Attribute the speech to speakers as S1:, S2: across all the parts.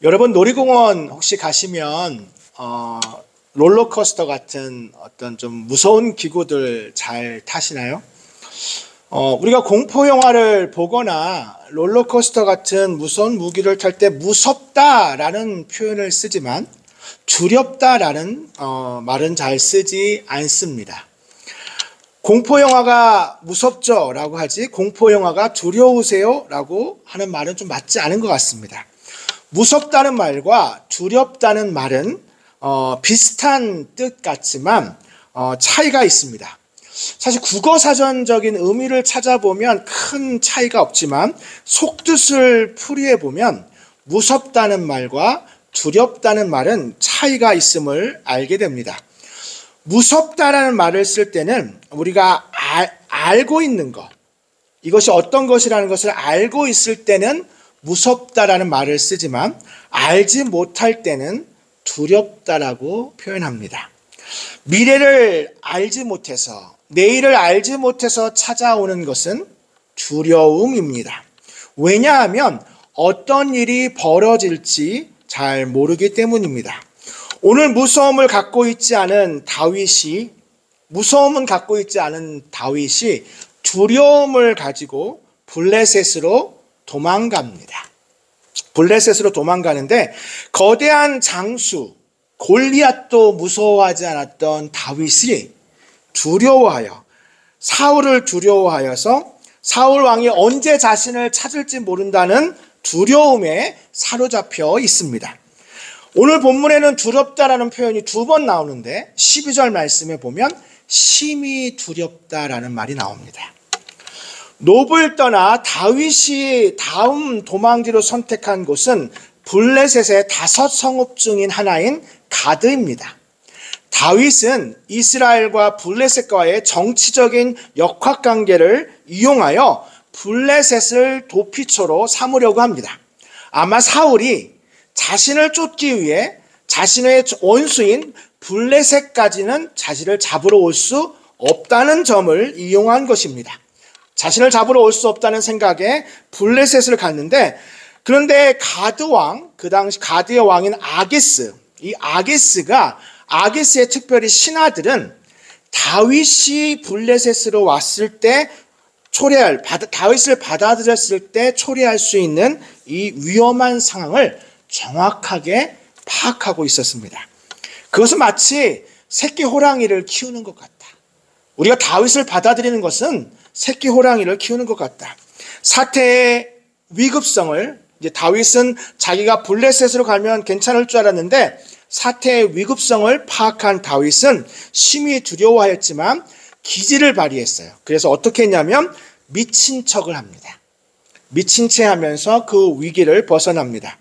S1: 여러분 놀이공원 혹시 가시면 롤러코스터 같은 어떤 좀 무서운 기구들 잘 타시나요? 우리가 공포 영화를 보거나 롤러코스터 같은 무서운 무기를 탈 때 무섭다라는 표현을 쓰지만 두렵다라는 말은 잘 쓰지 않습니다. 공포 영화가 무섭죠? 라고 하지 공포 영화가 두려우세요? 라고 하는 말은 좀 맞지 않은 것 같습니다. 무섭다는 말과 두렵다는 말은 비슷한 뜻 같지만 차이가 있습니다. 사실 국어사전적인 의미를 찾아보면 큰 차이가 없지만 속뜻을 풀이해보면 무섭다는 말과 두렵다는 말은 차이가 있음을 알게 됩니다. 무섭다라는 말을 쓸 때는 우리가 알고 있는 것, 이것이 어떤 것이라는 것을 알고 있을 때는 무섭다라는 말을 쓰지만 알지 못할 때는 두렵다라고 표현합니다. 미래를 알지 못해서, 내일을 알지 못해서 찾아오는 것은 두려움입니다. 왜냐하면 어떤 일이 벌어질지 잘 모르기 때문입니다. 오늘 무서움은 갖고 있지 않은 다윗이 두려움을 가지고 블레셋으로 도망갑니다. 블레셋으로 도망가는데 거대한 장수 골리앗도 무서워하지 않았던 다윗이 사울을 두려워하여서 사울 왕이 언제 자신을 찾을지 모른다는 두려움에 사로잡혀 있습니다. 오늘 본문에는 두렵다라는 표현이 2번 나오는데 12절 말씀에 보면 심히 두렵다라는 말이 나옵니다. 놉을 떠나 다윗이 다음 도망지로 선택한 곳은 블레셋의 5 성읍 중인 하나인 가드입니다. 다윗은 이스라엘과 블레셋과의 정치적인 역학관계를 이용하여 블레셋을 도피처로 삼으려고 합니다. 아마 사울이 자신을 쫓기 위해 자신의 원수인 블레셋까지는 자신을 잡으러 올 수 없다는 점을 이용한 것입니다. 자신을 잡으러 올 수 없다는 생각에 블레셋을 갔는데, 그런데 가드 왕, 그 당시 가드의 왕인 아기스, 이 아기스의 특별히 신하들은 다윗이 블레셋으로 왔을 때 다윗을 받아들였을 때 초래할 수 있는 이 위험한 상황을 정확하게 파악하고 있었습니다. 그것은 마치 새끼 호랑이를 키우는 것 같다. 우리가 다윗을 받아들이는 것은 새끼 호랑이를 키우는 것 같다. 사태의 위급성을, 이제 다윗은 자기가 블레셋으로 가면 괜찮을 줄 알았는데 사태의 위급성을 파악한 다윗은 심히 두려워하였지만 기지를 발휘했어요. 그래서 어떻게 했냐면 미친 척을 합니다. 미친 채 하면서 그 위기를 벗어납니다.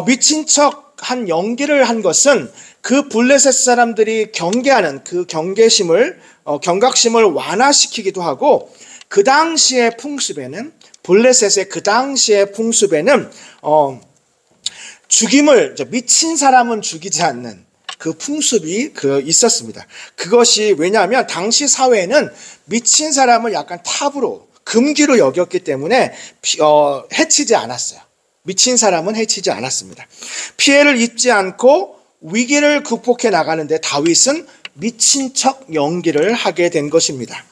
S1: 미친 척한 연기를 한 것은 그 블레셋 사람들이 경계하는 그 경각심을 완화시키기도 하고, 그 당시의 풍습에는, 블레셋의 그 당시의 풍습에는 미친 사람은 죽이지 않는 그 풍습이 있었습니다. 그것이 왜냐하면 당시 사회는 미친 사람을 약간 탑으로, 금기로 여겼기 때문에 해치지 않았어요. 미친 사람은 해치지 않았습니다. 피해를 입지 않고 위기를 극복해 나가는데 다윗은 미친 척 연기를 하게 된 것입니다.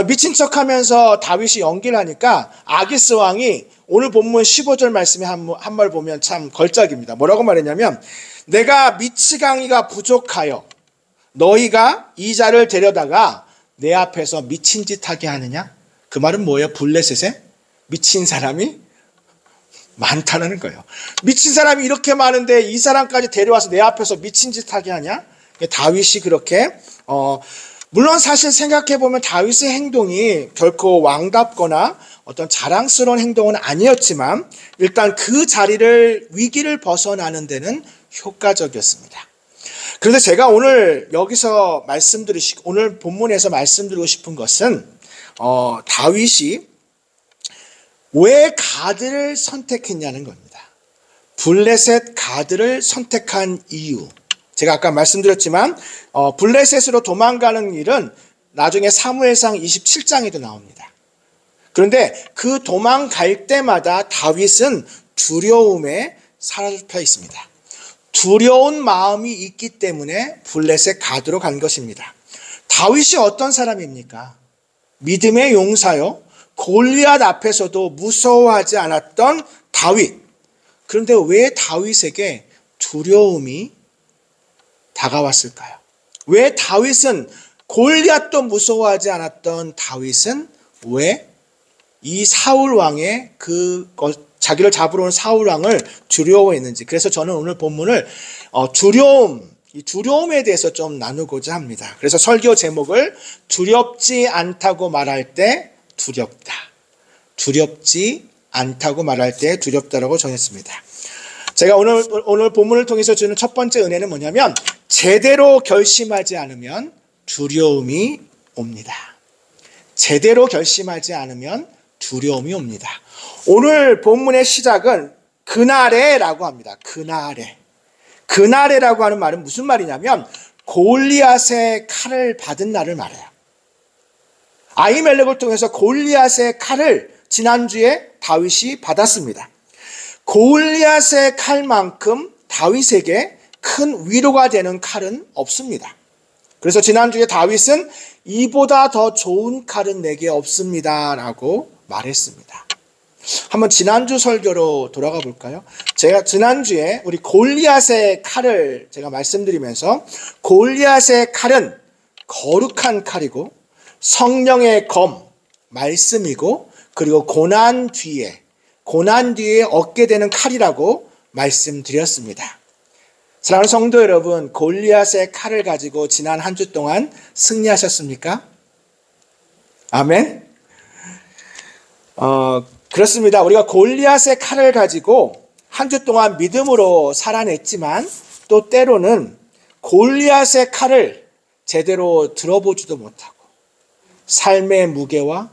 S1: 미친 척 하면서 다윗이 연기를 하니까 아기스 왕이 오늘 본문 15절 말씀에 한 말 보면 참 걸작입니다. 뭐라고 말했냐면, 내가 미치광이가 부족하여 너희가 이 자를 데려다가 내 앞에서 미친 짓 하게 하느냐? 그 말은 뭐예요? 블레셋에 미친 사람이 많다는 거예요. 미친 사람이 이렇게 많은데 이 사람까지 데려와서 내 앞에서 미친 짓 하게 하냐? 다윗이 그렇게 물론 사실 생각해보면 다윗의 행동이 결코 왕답거나 어떤 자랑스러운 행동은 아니었지만 일단 그 위기를 벗어나는 데는 효과적이었습니다. 그런데 제가 오늘 여기서 오늘 본문에서 말씀드리고 싶은 것은 다윗이 왜 가드를 선택했냐는 겁니다. 블레셋 가드를 선택한 이유. 제가 아까 말씀드렸지만 블레셋으로 도망가는 일은 나중에 사무엘상 27장에도 나옵니다. 그런데 그 도망갈 때마다 다윗은 두려움에 사라져 있습니다. 두려운 마음이 있기 때문에 블레셋 가드로 간 것입니다. 다윗이 어떤 사람입니까? 믿음의 용사요. 골리앗 앞에서도 무서워하지 않았던 다윗. 그런데 왜 다윗에게 두려움이 다가왔을까요? 왜 다윗은 골리앗도 무서워하지 않았던 다윗은 왜 이 사울 왕의 자기를 잡으러 온 사울 왕을 두려워했는지. 그래서 저는 오늘 본문을 이 두려움에 대해서 좀 나누고자 합니다. 그래서 설교 제목을 두렵지 않다고 말할 때 두렵다. 두렵지 않다고 말할 때 두렵다라고 정했습니다. 제가 오늘 본문을 통해서 주는 첫 번째 은혜는 뭐냐면 제대로 결심하지 않으면 두려움이 옵니다. 제대로 결심하지 않으면 두려움이 옵니다. 오늘 본문의 시작은 그날에라고 합니다. 그날에. 그날에라고 하는 말은 무슨 말이냐면 골리앗의 칼을 받은 날을 말해요. 아히멜렉을 통해서 골리앗의 칼을 지난주에 다윗이 받았습니다. 골리앗의 칼만큼 다윗에게 큰 위로가 되는 칼은 없습니다. 그래서 지난주에 다윗은 이보다 더 좋은 칼은 내게 없습니다 라고 말했습니다. 한번 지난주 설교로 돌아가 볼까요? 제가 지난주에 우리 골리앗의 칼을 제가 말씀드리면서 골리앗의 칼은 거룩한 칼이고 성령의 검, 말씀이고 그리고 고난 뒤에 얻게 되는 칼이라고 말씀드렸습니다. 사랑하는 성도 여러분, 골리앗의 칼을 가지고 지난 한 주 동안 승리하셨습니까? 아멘? 그렇습니다. 우리가 골리앗의 칼을 가지고 한 주 동안 믿음으로 살아냈지만 또 때로는 골리앗의 칼을 제대로 들어보지도 못하고 삶의 무게와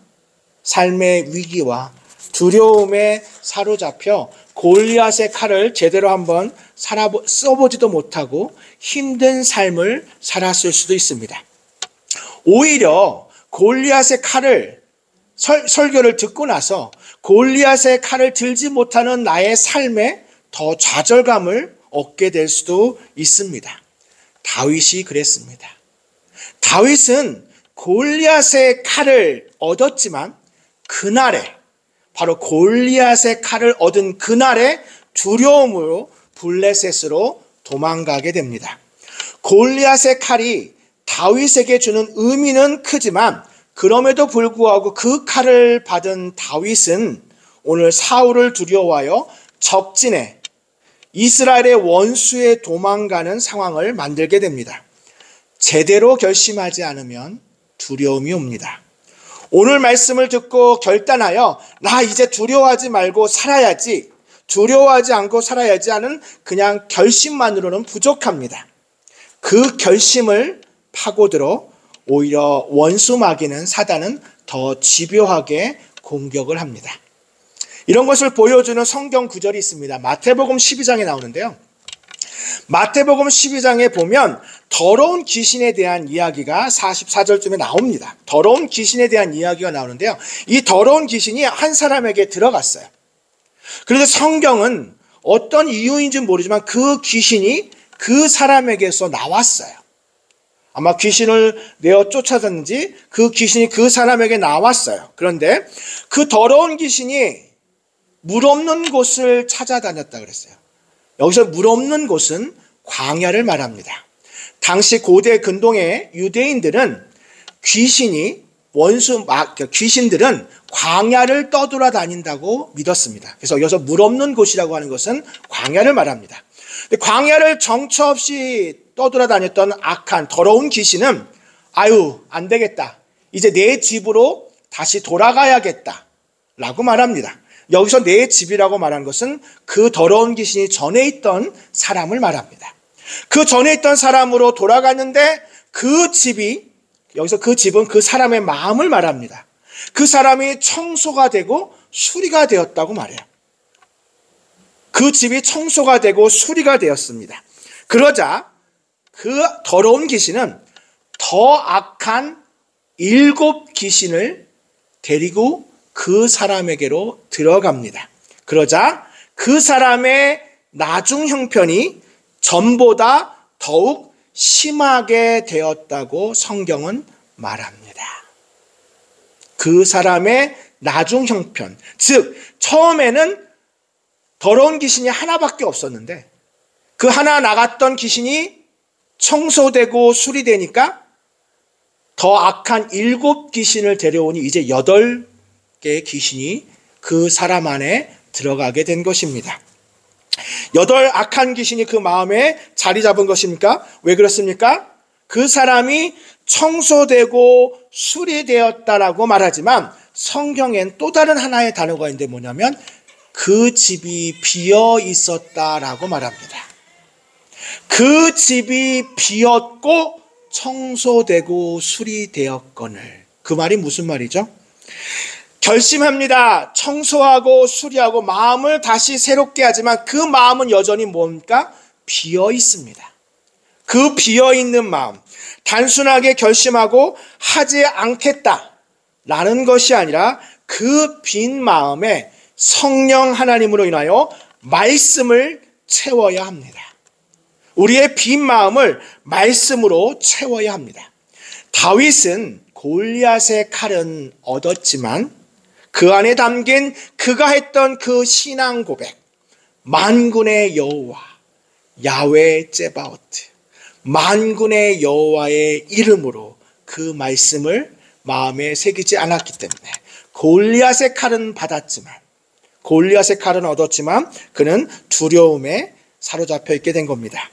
S1: 삶의 위기와 두려움에 사로잡혀 골리앗의 칼을 제대로 한번 써보지도 못하고 힘든 삶을 살았을 수도 있습니다. 오히려 골리앗의 칼을 설교를 듣고 나서 골리앗의 칼을 들지 못하는 나의 삶에 더 좌절감을 얻게 될 수도 있습니다. 다윗이 그랬습니다. 다윗은 골리앗의 칼을 얻었지만 그날에 바로 골리앗의 칼을 얻은 그날에 두려움으로 블레셋으로 도망가게 됩니다. 골리앗의 칼이 다윗에게 주는 의미는 크지만 그럼에도 불구하고 그 칼을 받은 다윗은 오늘 사울을 두려워하여 적진에 이스라엘의 원수에 도망가는 상황을 만들게 됩니다. 제대로 결심하지 않으면 두려움이 옵니다. 오늘 말씀을 듣고 결단하여 나 이제 두려워하지 말고 살아야지, 두려워하지 않고 살아야지 하는 그냥 결심만으로는 부족합니다. 그 결심을 파고들어 오히려 원수 마귀는 사단은 더 집요하게 공격을 합니다. 이런 것을 보여주는 성경 구절이 있습니다. 마태복음 12장에 나오는데요. 마태복음 12장에 보면 더러운 귀신에 대한 이야기가 44절쯤에 나옵니다. 더러운 귀신에 대한 이야기가 나오는데요. 이 더러운 귀신이 한 사람에게 들어갔어요. 그런데 성경은 어떤 이유인지 모르지만 그 귀신이 그 사람에게서 나왔어요. 아마 귀신을 내어 쫓아졌는지 그 귀신이 그 사람에게 나왔어요. 그런데 그 더러운 귀신이 물 없는 곳을 찾아다녔다 그랬어요. 여기서 물 없는 곳은 광야를 말합니다. 당시 고대 근동의 유대인들은 귀신들은 광야를 떠돌아다닌다고 믿었습니다. 그래서 여기서 물 없는 곳이라고 하는 것은 광야를 말합니다. 광야를 정처 없이 떠돌아다녔던 악한 더러운 귀신은 안 되겠다. 이제 내 집으로 다시 돌아가야겠다 라고 말합니다. 여기서 내 집이라고 말한 것은 그 더러운 귀신이 전에 있던 사람을 말합니다. 그 전에 있던 사람으로 돌아갔는데 여기서 그 집은 그 사람의 마음을 말합니다. 그 사람이 청소가 되고 수리가 되었다고 말해요. 그 집이 청소가 되고 수리가 되었습니다. 그러자 그 더러운 귀신은 더 악한 7 귀신을 데리고 그 사람에게로 들어갑니다. 그러자 그 사람의 나중 형편이 전보다 더욱 심하게 되었다고 성경은 말합니다. 그 사람의 나중 형편, 즉 처음에는 더러운 귀신이 하나밖에 없었는데 그 하나 나갔던 귀신이 청소되고 수리되니까 더 악한 7 귀신을 데려오니 이제 8개의 귀신이 그 사람 안에 들어가게 된 것입니다. 8 악한 귀신이 그 마음에 자리 잡은 것입니까? 왜 그렇습니까? 그 사람이 청소되고 수리되었다라고 말하지만 성경엔 또 다른 하나의 단어가 있는데 뭐냐면 그 집이 비어 있었다라고 말합니다. 그 집이 비었고 청소되고 수리되었거늘. 그 말이 무슨 말이죠? 결심합니다. 청소하고 수리하고 마음을 다시 새롭게 하지만 그 마음은 여전히 뭡니까? 비어 있습니다. 그 비어 있는 마음, 단순하게 결심하고 하지 않겠다라는 것이 아니라 그 빈 마음에 성령 하나님으로 인하여 말씀을 채워야 합니다. 우리의 빈 마음을 말씀으로 채워야 합니다. 다윗은 골리앗의 칼은 얻었지만 그 안에 담긴 그가 했던 그 신앙 고백, 만군의 여호와 야훼 ጼ바오트, 만군의 여호와의 이름으로 그 말씀을 마음에 새기지 않았기 때문에 골리앗의 칼은 받았지만, 골리앗의 칼은 얻었지만 그는 두려움에 사로잡혀 있게 된 겁니다.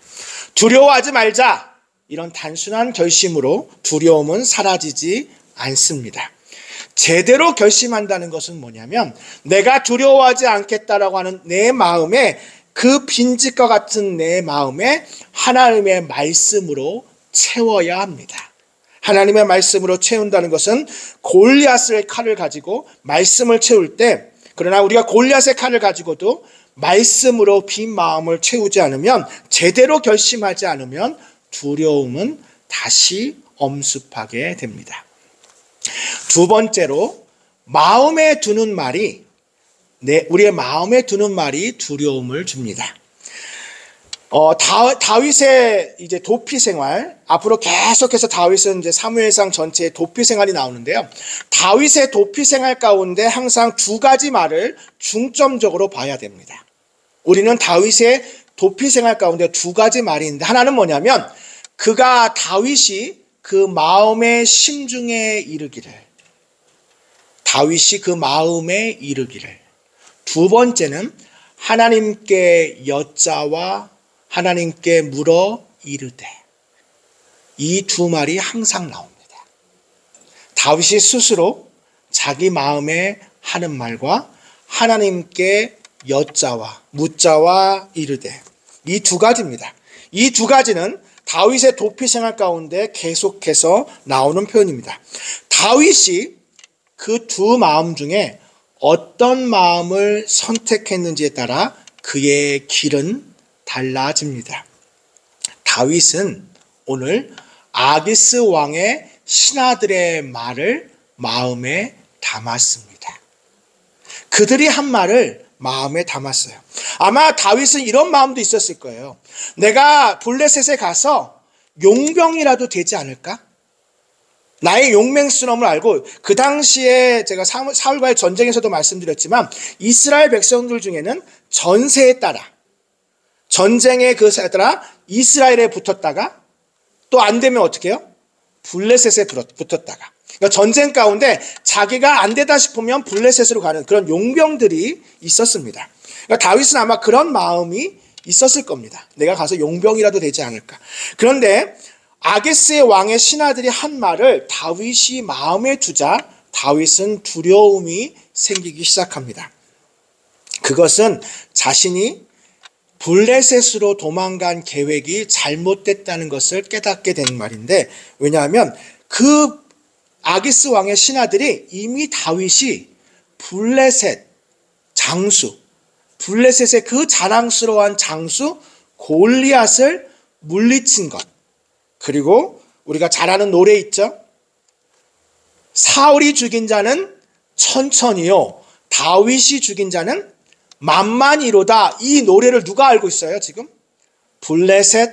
S1: 두려워하지 말자, 이런 단순한 결심으로 두려움은 사라지지 않습니다. 제대로 결심한다는 것은 뭐냐면 내가 두려워하지 않겠다라고 하는 내 마음에, 그 빈집과 같은 내 마음에 하나님의 말씀으로 채워야 합니다. 하나님의 말씀으로 채운다는 것은 골리앗의 칼을 가지고 말씀을 채울 때, 그러나 우리가 골리앗의 칼을 가지고도 말씀으로 빈 마음을 채우지 않으면, 제대로 결심하지 않으면 두려움은 다시 엄습하게 됩니다. 두 번째로, 마음에 두는 말이, 우리의 마음에 두는 말이 두려움을 줍니다. 다윗의 이제 도피 생활, 앞으로 계속해서 다윗은 이제 사무엘상 전체의 도피 생활이 나오는데요. 다윗의 도피 생활 가운데 항상 2가지 말을 중점적으로 봐야 됩니다. 우리는 다윗의 도피 생활 가운데 2가지 말이 있는데, 하나는 뭐냐면 다윗이 그 마음의 심중에 이르기를, 다윗이 그 마음에 이르기를. 두 번째는 하나님께 여짜와 하나님께 물어 이르되. 이 2 말이 항상 나옵니다. 다윗이 스스로 자기 마음에 하는 말과 하나님께 여짜와 묻자와 이르되, 이 2가지입니다. 이 2가지는 다윗의 도피 생활 가운데 계속해서 나오는 표현입니다. 다윗이 그 2 마음 중에 어떤 마음을 선택했는지에 따라 그의 길은 달라집니다. 다윗은 오늘 아기스 왕의 신하들의 말을 마음에 담았습니다. 그들이 한 말을 마음에 담았어요. 아마 다윗은 이런 마음도 있었을 거예요. 내가 블레셋에 가서 용병이라도 되지 않을까? 나의 용맹스러움을 알고, 그 당시에 제가 사울과의 전쟁에서도 말씀드렸지만 이스라엘 백성들 중에는 전세에 따라, 전쟁의 그것에 따라 이스라엘에 붙었다가 또 안 되면 어떻게 해요? 블레셋에 붙었다가, 그러니까 전쟁 가운데 자기가 안 되다 싶으면 블레셋으로 가는 그런 용병들이 있었습니다. 그러니까 다윗은 아마 그런 마음이 있었을 겁니다. 내가 가서 용병이라도 되지 않을까. 그런데 아게스의 왕의 신하들이 한 말을 다윗이 마음에 두자 다윗은 두려움이 생기기 시작합니다. 그것은 자신이 블레셋으로 도망간 계획이 잘못됐다는 것을 깨닫게 된 말인데, 왜냐하면 그 아기스 왕의 신하들이 이미 다윗이 블레셋 장수, 블레셋의 그 자랑스러운 장수 골리앗을 물리친 것, 그리고 우리가 잘 아는 노래 있죠? 사울이 죽인 자는 천천히요, 다윗이 죽인 자는 만만이로다. 이 노래를 누가 알고 있어요 지금? 블레셋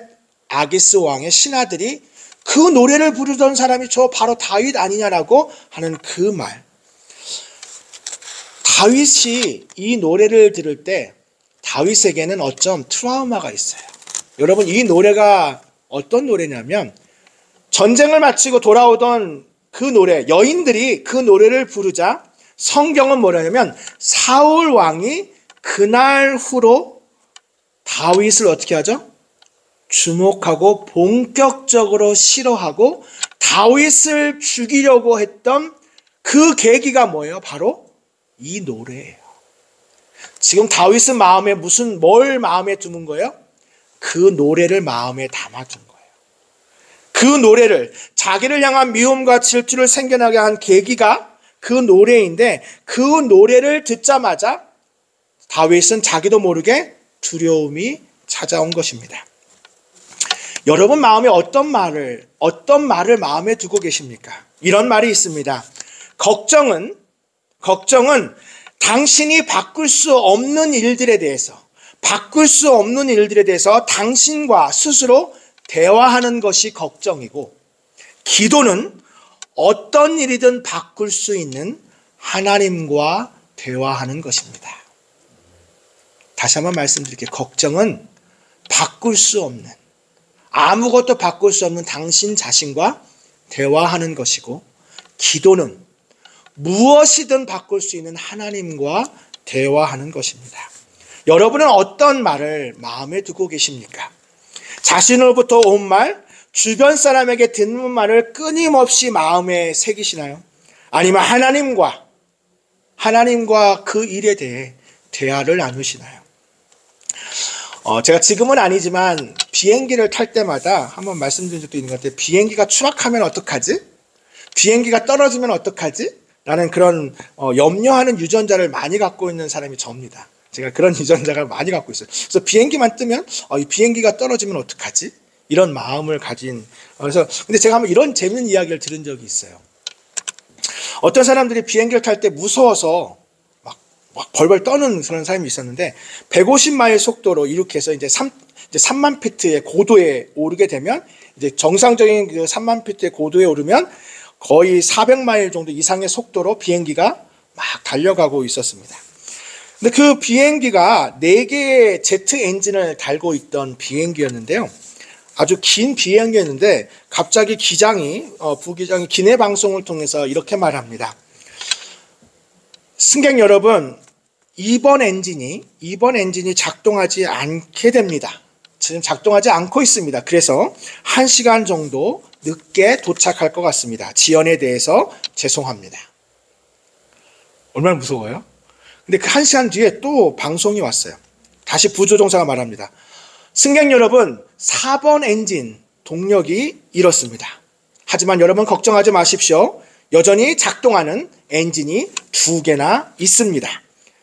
S1: 아기스 왕의 신하들이 그 노래를 부르던 사람이 저 바로 다윗 아니냐라고 하는 그 말. 다윗이 이 노래를 들을 때 다윗에게는 어쩜 트라우마가 있어요. 여러분, 이 노래가 어떤 노래냐면 전쟁을 마치고 돌아오던 그 노래, 여인들이 그 노래를 부르자 성경은 뭐라냐면 사울 왕이 그날 후로 다윗을 어떻게 하죠? 주목하고 본격적으로 싫어하고 다윗을 죽이려고 했던 그 계기가 뭐예요? 바로 이 노래예요. 지금 다윗은 뭘 마음에 두는 거예요? 그 노래를 마음에 담아둔 거예요. 그 노래를, 자기를 향한 미움과 질투를 생겨나게 한 계기가 그 노래인데, 그 노래를 듣자마자 다윗은 자기도 모르게 두려움이 찾아온 것입니다. 여러분 마음에 어떤 말을 마음에 두고 계십니까? 이런 말이 있습니다. 걱정은 당신이 바꿀 수 없는 일들에 대해서 당신과 스스로 대화하는 것이 걱정이고, 기도는 어떤 일이든 바꿀 수 있는 하나님과 대화하는 것입니다. 다시 한번 말씀드릴게요. 걱정은 바꿀 수 없는, 아무것도 바꿀 수 없는 당신 자신과 대화하는 것이고, 기도는 무엇이든 바꿀 수 있는 하나님과 대화하는 것입니다. 여러분은 어떤 말을 마음에 두고 계십니까? 자신으로부터 온 말, 주변 사람에게 듣는 말을 끊임없이 마음에 새기시나요? 아니면 하나님과 그 일에 대해 대화를 나누시나요? 제가 지금은 아니지만 비행기를 탈 때마다 한번 말씀드린 적도 있는 것 같아요. 비행기가 추락하면 어떡하지? 비행기가 떨어지면 어떡하지? 라는 그런 염려하는 유전자를 많이 갖고 있는 사람이 저입니다. 제가 그런 유전자가 많이 갖고 있어요. 그래서 비행기만 뜨면 이 비행기가 떨어지면 어떡하지? 이런 마음을 가진. 그래서 근데 제가 한번 이런 재밌는 이야기를 들은 적이 있어요. 어떤 사람들이 비행기를 탈 때 무서워서 막 벌벌 떠는 그런 사람이 있었는데, 150마일 속도로 이륙해서 이제 3만 피트의 고도에 오르게 되면, 이제 정상적인 그 3만 피트의 고도에 오르면 거의 400마일 정도 이상의 속도로 비행기가 막 달려가고 있었습니다. 근데 그 비행기가 4개의 제트 엔진을 달고 있던 비행기였는데요. 아주 긴 비행기였는데 갑자기 부기장이 기내 방송을 통해서 이렇게 말합니다. 승객 여러분, 이번 엔진이 작동하지 않게 됩니다. 지금 작동하지 않고 있습니다. 그래서 1시간 정도 늦게 도착할 것 같습니다. 지연에 대해서 죄송합니다. 얼마나 무서워요? 근데 그 1시간 뒤에 또 방송이 왔어요. 다시 부조종사가 말합니다. 승객 여러분, 4번 엔진 동력이 잃었습니다. 하지만 여러분 걱정하지 마십시오. 여전히 작동하는 엔진이 2개나 있습니다.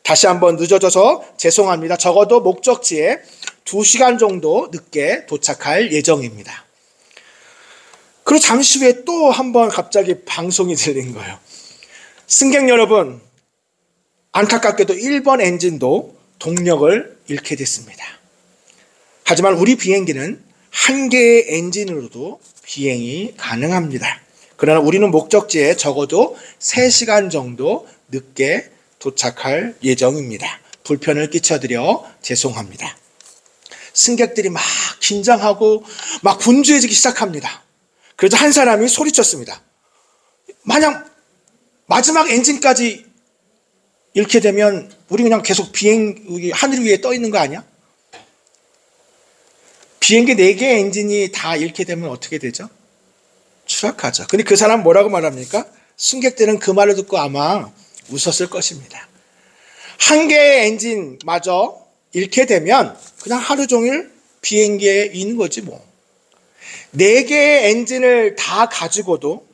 S1: 다시 한번 늦어져서 죄송합니다. 적어도 목적지에 2시간 정도 늦게 도착할 예정입니다. 그리고 잠시 후에 또 한번 갑자기 방송이 들린 거예요. 승객 여러분, 안타깝게도 1번 엔진도 동력을 잃게 됐습니다. 하지만 우리 비행기는 1개의 엔진으로도 비행이 가능합니다. 그러나 우리는 목적지에 적어도 3시간 정도 늦게 도착할 예정입니다. 불편을 끼쳐드려 죄송합니다. 승객들이 막 긴장하고 막 분주해지기 시작합니다. 그래서 한 사람이 소리쳤습니다. 만약 마지막 엔진까지 잃게 되면 우리 그냥 계속 하늘 위에 떠 있는 거 아니야? 비행기 4개의 엔진이 다 잃게 되면 어떻게 되죠? 추락하죠. 근데 그 사람 뭐라고 말합니까? 승객들은 그 말을 듣고 아마 웃었을 것입니다. 1개의 엔진마저 잃게 되면 그냥 하루 종일 비행기에 있는 거지 뭐. 4개의 엔진을 다 가지고도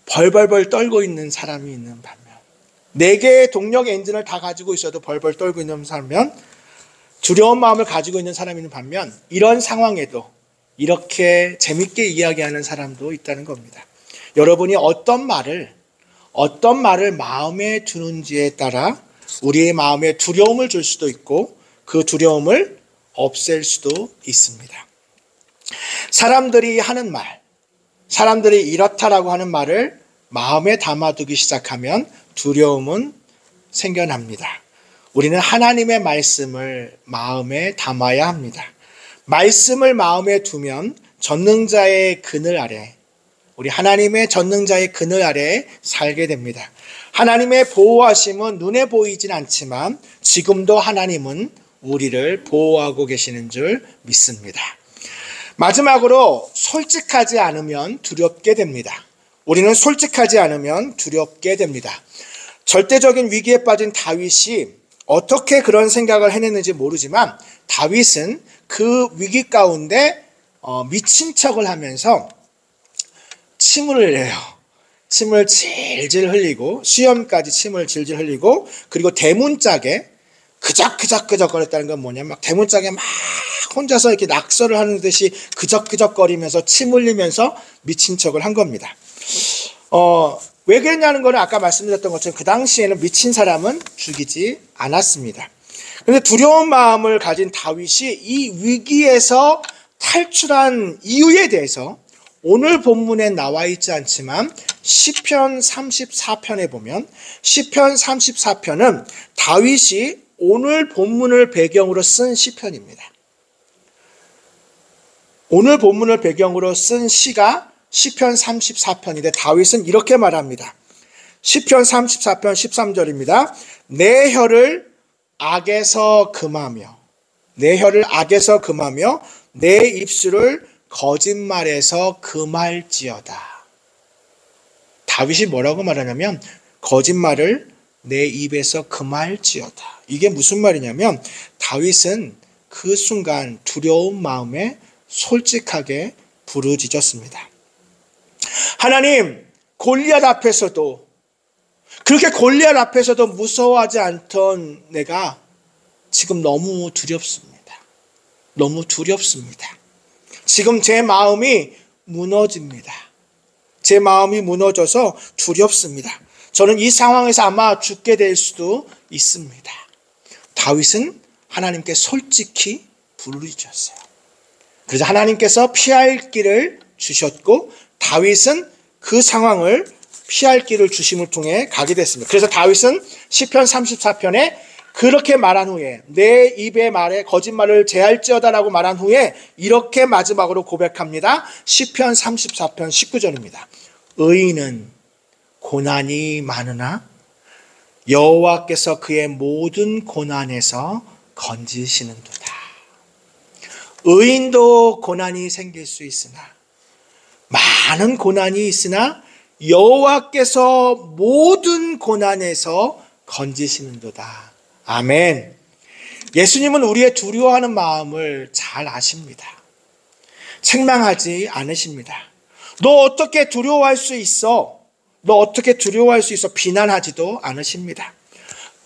S1: 벌벌벌 떨고 있는 사람이 있는 반면, 4개의 동력 엔진을 다 가지고 있어도 벌벌 떨고 있는 반면, 두려운 마음을 가지고 있는 사람이 있는 반면, 이런 상황에도 이렇게 재밌게 이야기하는 사람도 있다는 겁니다. 여러분이 어떤 말을 마음에 두는지에 따라 우리의 마음에 두려움을 줄 수도 있고 그 두려움을 없앨 수도 있습니다. 사람들이 하는 말, 사람들이 이렇다라고 하는 말을 마음에 담아두기 시작하면 두려움은 생겨납니다. 우리는 하나님의 말씀을 마음에 담아야 합니다. 말씀을 마음에 두면 전능자의 그늘 아래, 우리 하나님의 전능자의 그늘 아래에 살게 됩니다. 하나님의 보호하심은 눈에 보이진 않지만 지금도 하나님은 우리를 보호하고 계시는 줄 믿습니다. 마지막으로 솔직하지 않으면 두렵게 됩니다. 우리는 솔직하지 않으면 두렵게 됩니다. 절대적인 위기에 빠진 다윗이 어떻게 그런 생각을 해냈는지 모르지만 다윗은 그 위기 가운데 미친 척을 하면서 침을 흘려요. 침을 질질 흘리고 수염까지 침을 질질 흘리고 그리고 대문짝에 그적그적 거렸다는 건 뭐냐면 막 대문짝에 막 혼자서 이렇게 낙서를 하는 듯이 그적그적거리면서 침 흘리면서 미친 척을 한 겁니다. 왜 그랬냐는 거는 아까 말씀드렸던 것처럼 그 당시에는 미친 사람은 죽이지 않았습니다. 그런데 두려운 마음을 가진 다윗이 이 위기에서 탈출한 이유에 대해서 오늘 본문에 나와 있지 않지만 시편 34편에 보면 시편 34편은 다윗이 오늘 본문을 배경으로 쓴 시편입니다. 오늘 본문을 배경으로 쓴 시가 시편 34편인데 다윗은 이렇게 말합니다. 시편 34편 13절입니다. 내 혀를 악에서 금하며 내 혀를 악에서 금하며 내 입술을 거짓말에서 금할지어다. 다윗이 뭐라고 말하냐면 거짓말을 내 입에서 금할지어다. 이게 무슨 말이냐면 다윗은 그 순간 두려운 마음에 솔직하게 부르짖었습니다. 하나님, 골리앗 앞에서도 그렇게 골리앗 앞에서도 무서워하지 않던 내가 지금 너무 두렵습니다. 너무 두렵습니다. 지금 제 마음이 무너집니다. 제 마음이 무너져서 두렵습니다. 저는 이 상황에서 아마 죽게 될 수도 있습니다. 다윗은 하나님께 솔직히 부르짖었어요. 그래서 하나님께서 피할 길을 주셨고 다윗은 그 상황을 피할 길을 주심을 통해 가게 됐습니다. 그래서 다윗은 시편 34편에 그렇게 말한 후에 내 입의 말에 거짓말을 제할지어다라고 말한 후에 이렇게 마지막으로 고백합니다. 시편 34편 19절입니다. 의인은 고난이 많으나 여호와께서 그의 모든 고난에서 건지시는도다. 의인도 고난이 생길 수 있으나 많은 고난이 있으나 여호와께서 모든 고난에서 건지시는도다. 아멘. 예수님은 우리의 두려워하는 마음을 잘 아십니다. 책망하지 않으십니다. 너 어떻게 두려워할 수 있어? 너 어떻게 두려워할 수 있어? 비난하지도 않으십니다.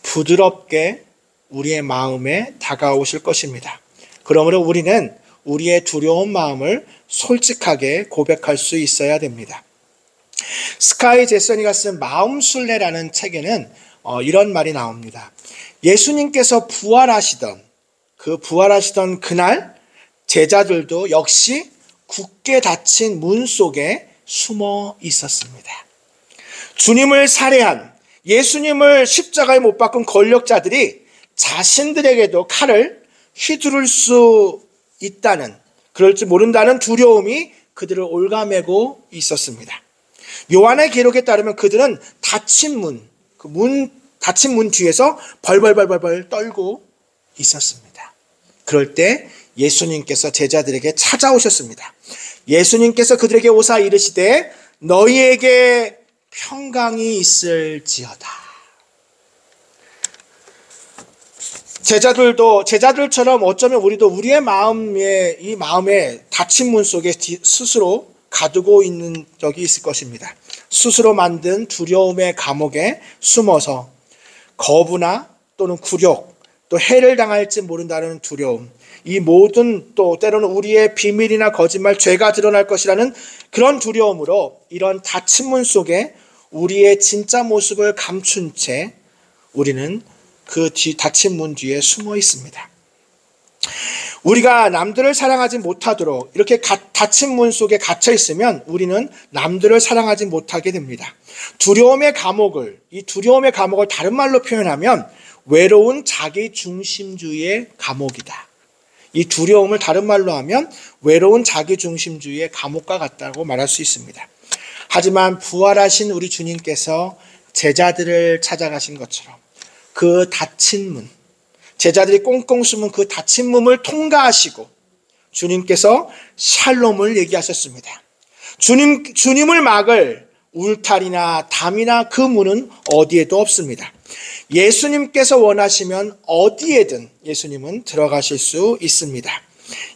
S1: 부드럽게 우리의 마음에 다가오실 것입니다. 그러므로 우리는 우리의 두려운 마음을 솔직하게 고백할 수 있어야 됩니다. 스카이 제슨이가 쓴 마음순례라는 책에는 이런 말이 나옵니다. 예수님께서 부활하시던 그날 제자들도 역시 굳게 닫힌 문 속에 숨어 있었습니다. 주님을 살해한 예수님을 십자가에 못 박은 권력자들이 자신들에게도 칼을 휘두를 수 있다는, 그럴 줄 모른다는 두려움이 그들을 올가매고 있었습니다. 요한의 기록에 따르면 그들은 닫힌 문 뒤에서 벌벌 떨고 있었습니다. 그럴 때 예수님께서 제자들에게 찾아오셨습니다. 예수님께서 그들에게 오사 이르시되 너희에게 평강이 있을지어다. 제자들처럼 어쩌면 우리도 우리의 마음에 닫힌 문 속에 스스로 가두고 있는 적이 있을 것입니다. 스스로 만든 두려움의 감옥에 숨어서 거부나 또는 굴욕, 또 해를 당할지 모른다는 두려움, 이 모든 또 때로는 우리의 비밀이나 거짓말, 죄가 드러날 것이라는 그런 두려움으로 이런 닫힌 문 속에 우리의 진짜 모습을 감춘 채 우리는 그 닫힌 문 뒤에 숨어 있습니다. 우리가 남들을 사랑하지 못하도록 이렇게 닫힌 문 속에 갇혀 있으면 우리는 남들을 사랑하지 못하게 됩니다. 이 두려움의 감옥을 다른 말로 표현하면 외로운 자기 중심주의의 감옥이다. 이 두려움을 다른 말로 하면 외로운 자기 중심주의의 감옥과 같다고 말할 수 있습니다. 하지만 부활하신 우리 주님께서 제자들을 찾아가신 것처럼 그 닫힌 문, 제자들이 꽁꽁 숨은 그 닫힌 문을 통과하시고 주님께서 샬롬을 얘기하셨습니다. 주님을 막을 울타리나 담이나 그 문은 어디에도 없습니다. 예수님께서 원하시면 어디에든 예수님은 들어가실 수 있습니다.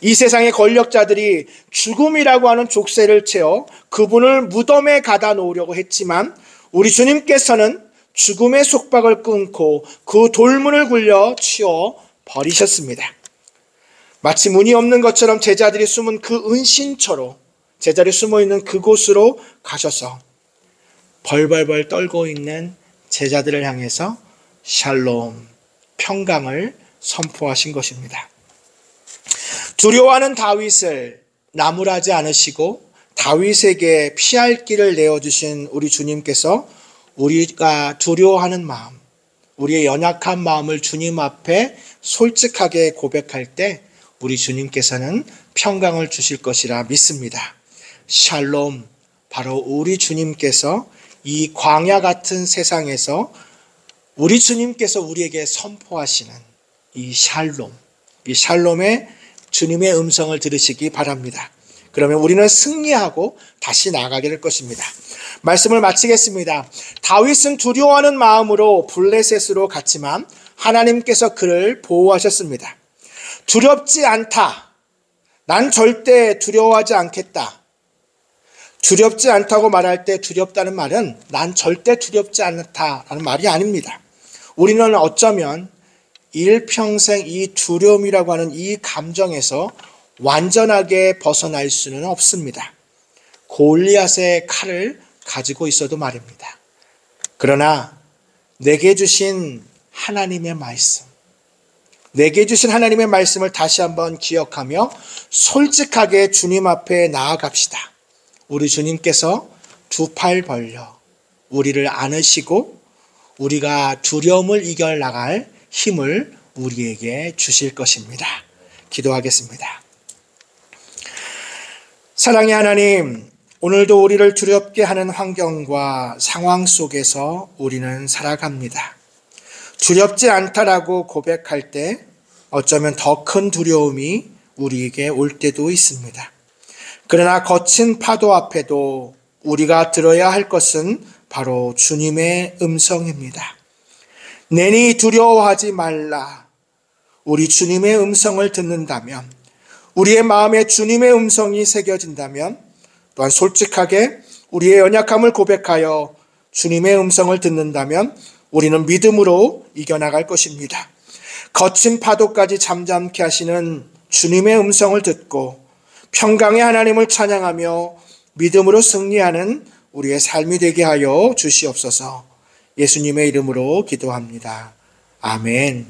S1: 이 세상의 권력자들이 죽음이라고 하는 족쇄를 채워 그분을 무덤에 가다 놓으려고 했지만 우리 주님께서는 죽음의 속박을 끊고 그 돌문을 굴려 치워 버리셨습니다. 마치 문이 없는 것처럼 제자들이 숨은 그 은신처로 제자들이 숨어 있는 그곳으로 가셔서 벌벌벌 떨고 있는 제자들을 향해서 샬롬, 평강을 선포하신 것입니다. 두려워하는 다윗을 나무라지 않으시고 다윗에게 피할 길을 내어주신 우리 주님께서 우리가 두려워하는 마음, 우리의 연약한 마음을 주님 앞에 솔직하게 고백할 때 우리 주님께서는 평강을 주실 것이라 믿습니다. 샬롬, 바로 우리 주님께서 이 광야 같은 세상에서 우리 주님께서 우리에게 선포하시는 이 샬롬의 주님의 음성을 들으시기 바랍니다. 그러면 우리는 승리하고 다시 나아가게 될 것입니다. 말씀을 마치겠습니다. 다윗은 두려워하는 마음으로 블레셋으로 갔지만 하나님께서 그를 보호하셨습니다. 두렵지 않다. 난 절대 두려워하지 않겠다. 두렵지 않다고 말할 때 두렵다는 말은 난 절대 두렵지 않다라는 말이 아닙니다. 우리는 어쩌면 일평생 이 두려움이라고 하는 이 감정에서 완전하게 벗어날 수는 없습니다. 골리앗의 칼을 가지고 있어도 말입니다. 그러나 내게 주신 하나님의 말씀, 내게 주신 하나님의 말씀을 다시 한번 기억하며 솔직하게 주님 앞에 나아갑시다. 우리 주님께서 두 팔 벌려 우리를 안으시고 우리가 두려움을 이겨나갈 힘을 우리에게 주실 것입니다. 기도하겠습니다. 사랑의 하나님, 오늘도 우리를 두렵게 하는 환경과 상황 속에서 우리는 살아갑니다. 두렵지 않다라고 고백할 때 어쩌면 더 큰 두려움이 우리에게 올 때도 있습니다. 그러나 거친 파도 앞에도 우리가 들어야 할 것은 바로 주님의 음성입니다. 내니 두려워하지 말라. 우리 주님의 음성을 듣는다면, 우리의 마음에 주님의 음성이 새겨진다면, 또한 솔직하게 우리의 연약함을 고백하여 주님의 음성을 듣는다면 우리는 믿음으로 이겨나갈 것입니다. 거친 파도까지 잠잠케 하시는 주님의 음성을 듣고 평강의 하나님을 찬양하며 믿음으로 승리하는 우리의 삶이 되게 하여 주시옵소서. 예수님의 이름으로 기도합니다. 아멘.